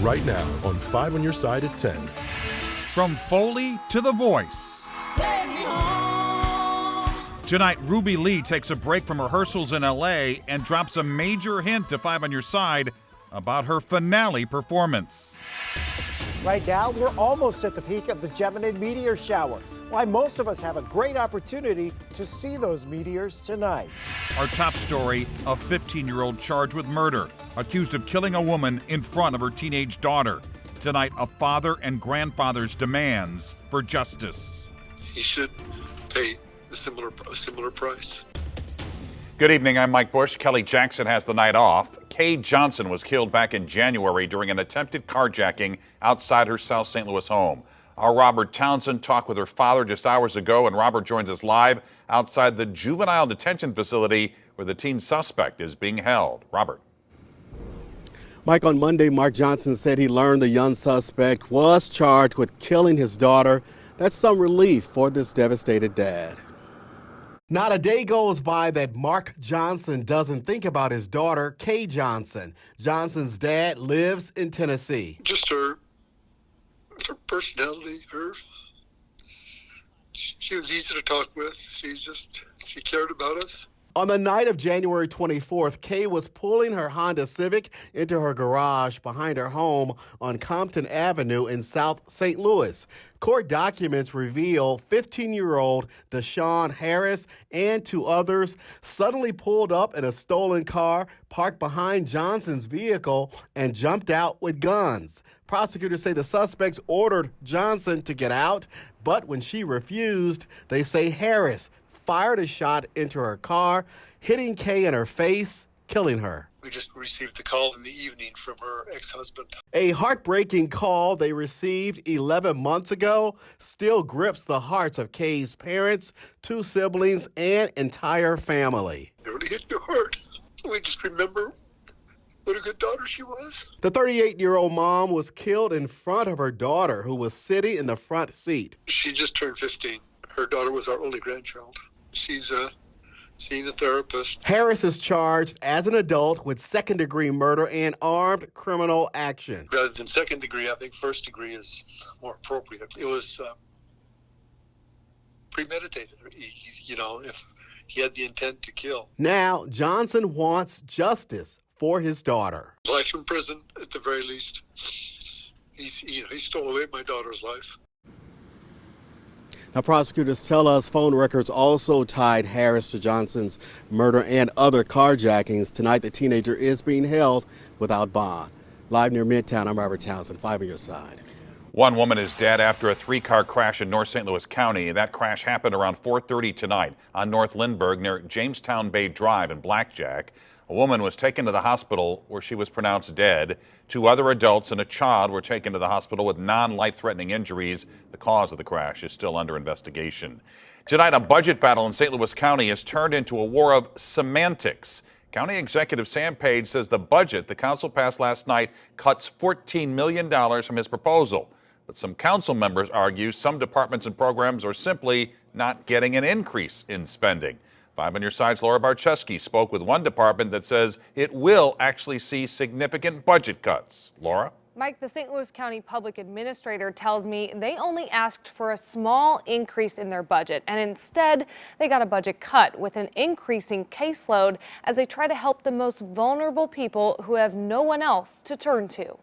right now on 5 on Your Side at 10. From Foley to The Voice. Tonight, Ruby Leigh takes a break from rehearsals in L.A. and drops a major hint to 5 on Your Side about her finale performance. Right now, we're almost at the peak of the Gemini meteor shower. Why most of us have a great opportunity to see those meteors tonight. Our top story, a 15-year-old charged with murder, accused of killing a woman in front of her teenage daughter. Tonight, a father and grandfather's demands for justice. He should pay a similar price. Good evening, I'm Mike Bush. Kelly Jackson has the night off. Kay Johnson was killed back in January during an attempted carjacking outside her South St. Louis home. Our Robert Townsend talked with her father just hours ago, and Robert joins us live outside the juvenile detention facility where the teen suspect is being held. Robert. Mike, on Monday, Mark Johnson said he learned the young suspect was charged with killing his daughter. That's some relief for this devastated dad. Not a day goes by that Mark Johnson doesn't think about his daughter, Kay Johnson. Johnson's dad lives in Tennessee. Just her personality, she was easy to talk with. She cared about us. On the night of January 24th, Kay was pulling her Honda Civic into her garage behind her home on Compton Avenue in South St. Louis. Court documents reveal 15-year-old Deshaun Harris and 2 others suddenly pulled up in a stolen car parked behind Johnson's vehicle and jumped out with guns. Prosecutors say the suspects ordered Johnson to get out, but when she refused, they say Harris fired a shot into her car, hitting Kay in her face, killing her. We just received a call in the evening from her ex-husband. A heartbreaking call they received 11 months ago still grips the hearts of Kay's parents, 2 siblings, and entire family. It really hit your heart. We just remember what a good daughter she was. The 38-year-old mom was killed in front of her daughter, who was sitting in the front seat. She just turned 15. Her daughter was our only grandchild. She's seeing a therapist. Harris is charged as an adult with second-degree murder and armed criminal action. Rather than second degree, I think first degree is more appropriate. It was premeditated, if he had the intent to kill. Now, Johnson wants justice for his daughter. Life in prison, at the very least. He stole away my daughter's life. Now, prosecutors tell us phone records also tied Harris to Johnson's murder and other carjackings. Tonight, the teenager is being held without bond. Live near Midtown, I'm Robert Townsend, 5 on Your Side. One woman is dead after a 3-car crash in North St. Louis County. That crash happened around 4:30 tonight on North Lindbergh near Jamestown Bay Drive in Blackjack. A woman was taken to the hospital where she was pronounced dead. 2 other adults and a child were taken to the hospital with non-life-threatening injuries. The cause of the crash is still under investigation. Tonight, a budget battle in St. Louis County has turned into a war of semantics. County Executive Sam Page says the budget the council passed last night cuts $14 million from his proposal. But some council members argue some departments and programs are simply not getting an increase in spending. 5 on Your Side's Laura Barczewski spoke with one department that says it will actually see significant budget cuts. Laura? Mike, the St. Louis County Public Administrator tells me they only asked for a small increase in their budget, and instead they got a budget cut with an increasing caseload as they try to help the most vulnerable people who have no one else to turn to.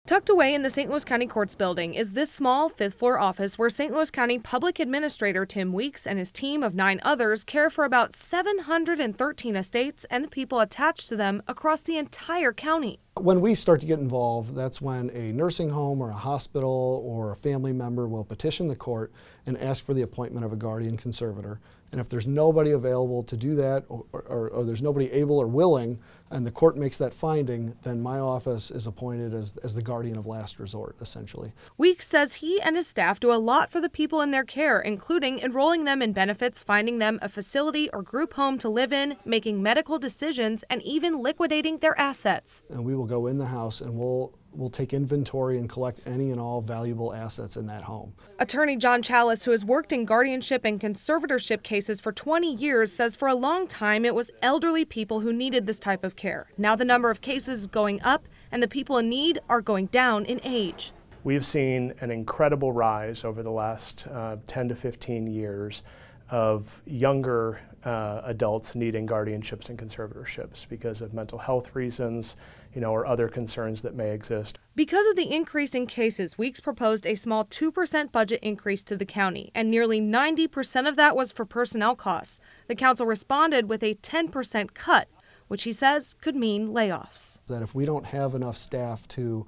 Tucked away in the St. Louis County Courts building is this small 5th-floor office where St. Louis County Public Administrator Tim Weeks and his team of 9 others care for about 713 estates and the people attached to them across the entire county. When we start to get involved, that's when a nursing home or a hospital or a family member will petition the court and ask for the appointment of a guardian conservator. And if there's nobody available to do that, or there's nobody able or willing, and the court makes that finding, then my office is appointed as the guardian of last resort, essentially. Weeks says he and his staff do a lot for the people in their care, including enrolling them in benefits, finding them a facility or group home to live in, making medical decisions, and even liquidating their assets. And we will go in the house and we'll take inventory and collect any and all valuable assets in that home. Attorney John Chalice, who has worked in guardianship and conservatorship cases for 20 years, says for a long time it was elderly people who needed this type of care. Now the number of cases is going up and the people in need are going down in age. We've seen an incredible rise over the last 10 to 15 years of younger adults needing guardianships and conservatorships because of mental health reasons, or other concerns that may exist. Because of the increase in cases, Weeks proposed a small 2% budget increase to the county, and nearly 90% of that was for personnel costs. The council responded with a 10% cut, which he says could mean layoffs. That if we don't have enough staff to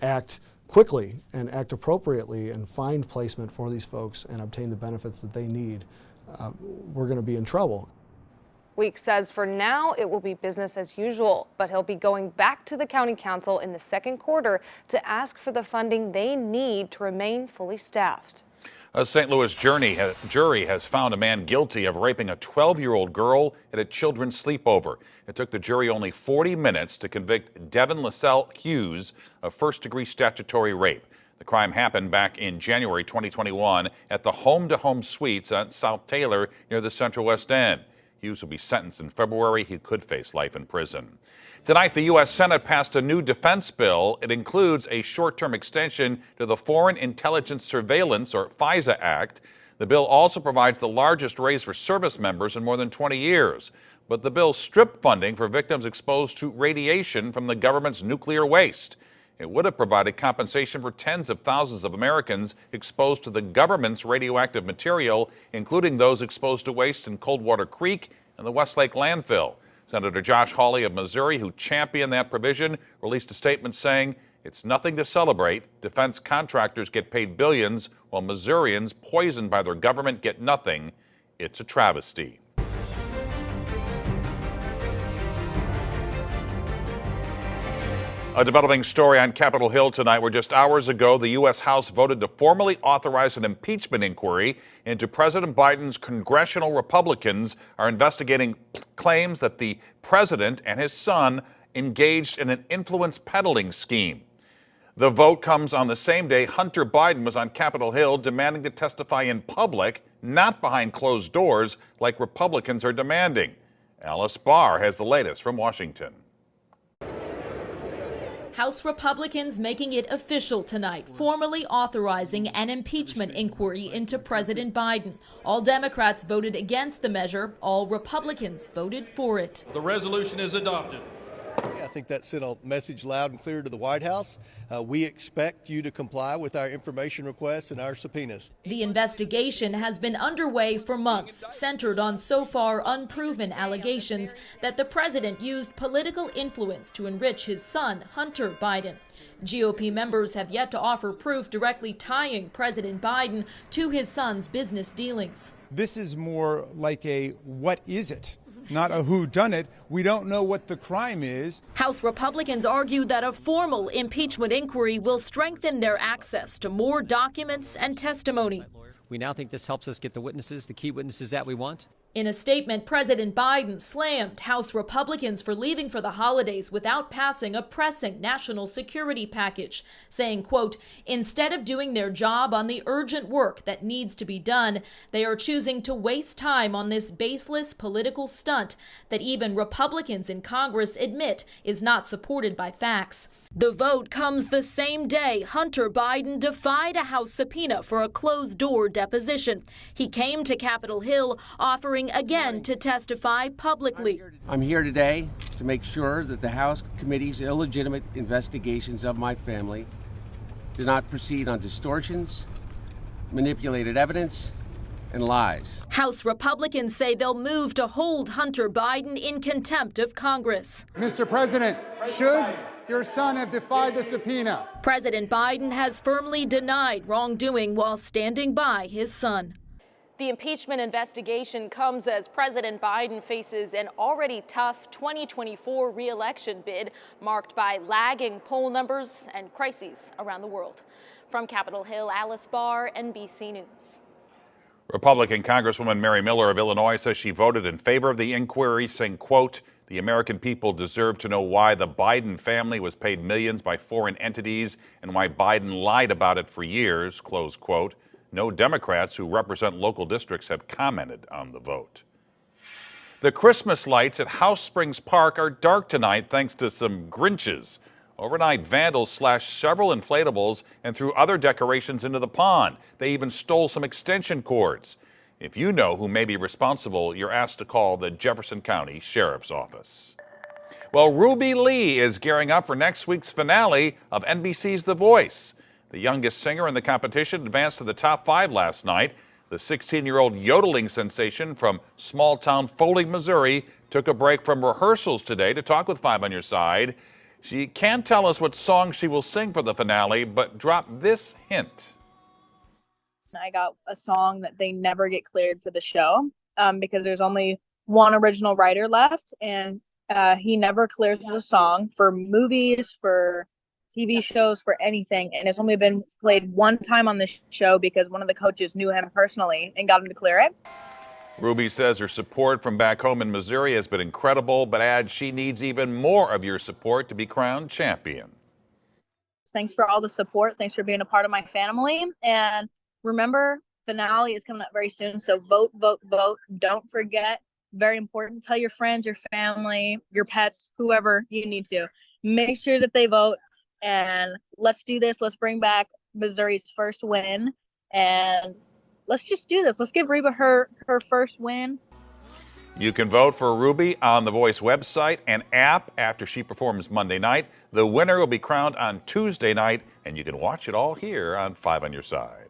act quickly and act appropriately and find placement for these folks and obtain the benefits that they need, we're going to be in trouble. Weeks says for now it will be business as usual, but he'll be going back to the county council in the second quarter to ask for the funding they need to remain fully staffed. A St. Louis jury has found a man guilty of raping a 12-year-old girl at a children's sleepover. It took the jury only 40 minutes to convict Devin LaSalle Hughes of first-degree statutory rape. The crime happened back in January 2021 at the Home-to-Home Suites on South Taylor near the Central West End. Hughes will be sentenced in February. He could face life in prison. Tonight, the U.S. Senate passed a new defense bill. It includes a short-term extension to the Foreign Intelligence Surveillance, or FISA Act. The bill also provides the largest raise for service members in more than 20 years. But the bill stripped funding for victims exposed to radiation from the government's nuclear waste. It would have provided compensation for tens of thousands of Americans exposed to the government's radioactive material, including those exposed to waste in Coldwater Creek and the Westlake landfill. Senator Josh Hawley of Missouri, who championed that provision, released a statement saying, "It's nothing to celebrate. Defense contractors get paid billions, while Missourians, poisoned by their government, get nothing. It's a travesty." A developing story on Capitol Hill tonight, where just hours ago the U.S. House voted to formally authorize an impeachment inquiry into President Biden's congressional Republicans are investigating claims that the president and his son engaged in an influence peddling scheme. The vote comes on the same day Hunter Biden was on Capitol Hill demanding to testify in public, not behind closed doors like Republicans are demanding. Alice Barr has the latest from Washington. House Republicans making it official tonight, formally authorizing an impeachment inquiry into President Biden. All Democrats voted against the measure. All Republicans voted for it. The resolution is adopted. I think that sent a message loud and clear to the White House. We expect you to comply with our information requests and our subpoenas. The investigation has been underway for months, centered on so far unproven allegations that the president used political influence to enrich his son, Hunter Biden. GOP members have yet to offer proof directly tying President Biden to his son's business dealings. This is more like a what is it? Not a whodunit. We don't know what the crime is. House Republicans argue that a formal impeachment inquiry will strengthen their access to more documents and testimony. We now think this helps us get the witnesses, the key witnesses that we want. In a statement, President Biden slammed House Republicans for leaving for the holidays without passing a pressing national security package, saying, quote, "Instead of doing their job on the urgent work that needs to be done, they are choosing to waste time on this baseless political stunt that even Republicans in Congress admit is not supported by facts." The vote comes the same day Hunter Biden defied a House subpoena for a closed-door deposition. He came to Capitol Hill offering again to testify publicly. I'm here today to make sure that the House committee's illegitimate investigations of my family do not proceed on distortions, manipulated evidence, and lies. House Republicans say they'll move to hold Hunter Biden in contempt of Congress. Mr. President, should your son have defied the subpoena? President Biden has firmly denied wrongdoing while standing by his son. The impeachment investigation comes as President Biden faces an already tough 2024 re-election bid marked by lagging poll numbers and crises around the world. From Capitol Hill, Alice Barr, NBC News. Republican Congresswoman Mary Miller of Illinois says she voted in favor of the inquiry, saying, quote, "The American people deserve to know why the Biden family was paid millions by foreign entities and why Biden lied about it for years," close quote. No Democrats who represent local districts have commented on the vote. The Christmas lights at House Springs Park are dark tonight thanks to some Grinches. Overnight, vandals slashed several inflatables and threw other decorations into the pond. They even stole some extension cords. If you know who may be responsible, you're asked to call the Jefferson County Sheriff's Office. Well, Ruby Leigh is gearing up for next week's finale of NBC's The Voice. The youngest singer in the competition advanced to the top 5 last night. The 16-year-old yodeling sensation from small-town Foley, Missouri, took a break from rehearsals today to talk with 5 on Your Side. She can't tell us what song she will sing for the finale, but dropped this hint. I got a song that they never get cleared for the show because there's only one original writer left, and he never clears a song for movies, for TV shows, for anything, and it's only been played one time on the show because one of the coaches knew him personally and got him to clear it. Ruby says her support from back home in Missouri has been incredible, but adds she needs even more of your support to be crowned champion. Thanks for all the support. Thanks for being a part of my family. And remember, finale is coming up very soon, so vote, vote, vote. Don't forget. Very important. Tell your friends, your family, your pets, whoever you need to. Make sure that they vote. And let's do this. Let's bring back Missouri's first win. And let's just do this. Let's give Reba her first win. You can vote for Ruby on the Voice website and app after she performs Monday night. The winner will be crowned on Tuesday night, and you can watch it all here on 5 on Your Side.